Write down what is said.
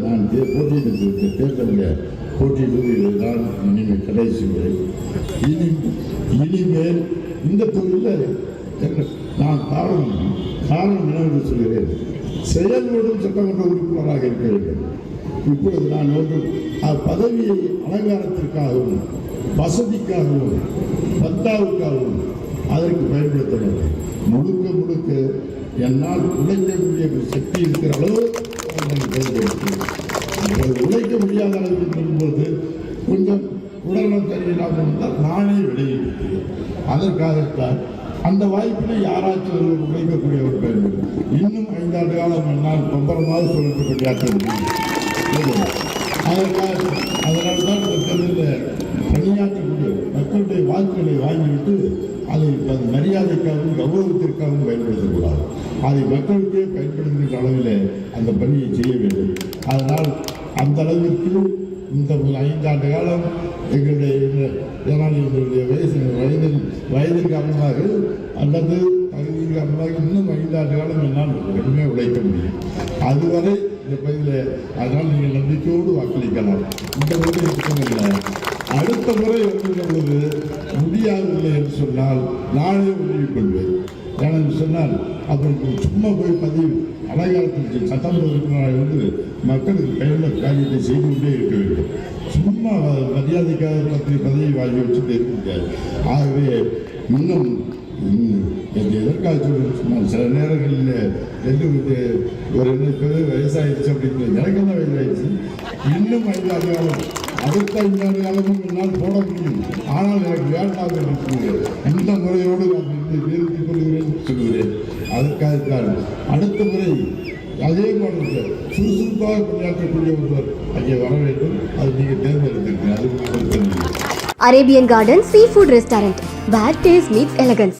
நான் போட்டியிட்டு தேர்தலில் போட்டியிடுவது தான் இனிமேல் கடைசி முறை. இனிமேல் இந்த தொழிலில் நான் காரணம் என்னவென்று சொல்கிறேன். செயல்படும் சட்டமன்ற உறுப்பினராக இருக்க வேண்டும். இப்பொழுது நான் ஒன்றும் பதவியை அலங்காரத்திற்காகவும் வசதிக்காகவும் பந்தாவுக்காகவும் அதற்கு பயன்படுத்த வேண்டும். முழுக்க என்னால் உழைக்கக்கூடிய சக்தி இருக்கிற அளவு உழைக்க முடியாத அளவுக்கு இருக்கும்போது கொஞ்சம் உடல்நலம் சரியில்லாமல் இருந்தால் நானே விளைவிக்கிறேன். அதற்காகத்தான் அந்த வாய்ப்பினை யாராச்சும் உழைக்கக்கூடியவர் பயன்படும். இன்னும் 5 ஆண்டு காலம் என்னால் பம்பரமாக சொல்லப்பட்ட அதனால்தான் இந்த தேர்தலில் பணியாற்றக்கூடிய மக்களுடைய வாக்குகளை வாங்கிவிட்டு அதை மரியாதைக்காகவும் கௌரவத்திற்காகவும் பயன்படுத்தக்கூடாது. அதை மக்களுக்கே பயன்படுத்துகின்ற அளவில் அந்த பணியை செய்ய வேண்டும். அதனால் அந்த அளவிற்கு இந்த 5 ஆண்டு காலம் எங்களுடைய வயதின் காரணமாக அல்லது தகுதியின் காரணமாக இன்னும் 5 ஆண்டு காலம் என்னால் எப்பவுமே உழைக்க முடியும். அதுவரை இந்த பகுதியில் அதனால் நீங்கள் நம்பிக்கையோடு வாக்களிக்கலாம். இந்த முறை இருக்கவில்லை. அடுத்த முறை வருகிற முடியாதவில்லை என்று சொன்னால் நானே உதவிக் கொள்வேன். ஏனென்று சொன்னால் அப்புறம் சும்மா போய் பதிவு அலங்காரத்தில் சட்டமன்ற உறுப்பினராக வந்து மக்களுக்கு கையுள்ள காரியத்தை செய்து கொண்டே இருக்க வேண்டும். சும்மா மரியாதைக்காக பதவி வாங்கி வச்சுட்டு இருக்க முடியாது. ஆகவே இன்னும் எதற்காக சொன்னால் சில நேரங்களில் எங்களுக்கு ஒரு வயசாகிடுச்சு அப்படின்னு எனக்கு தான் வயசாகிடுச்சு. இன்னும் 5 ஆண்டு காலம் அடுத்த 5 ஆண்டு காலமும் என்னால் போட முடியும். ஆனால் எனக்கு வேண்டாம் என்று இந்த முறையோடு நான் நிறுத்திக் கொள்கிறேன் சொல்கிறேன். அதற்காகத்தான் அடுத்த முறை அதே மாதிரி சுறுசுறுப்பாக பணியாற்றக்கூடிய ஒருவர் அங்கே வர வேண்டும். அது நீங்கள் தேர்ந்தெடுத்திருக்கீங்க. அது Arabian Garden Seafood Restaurant, where taste meets elegance.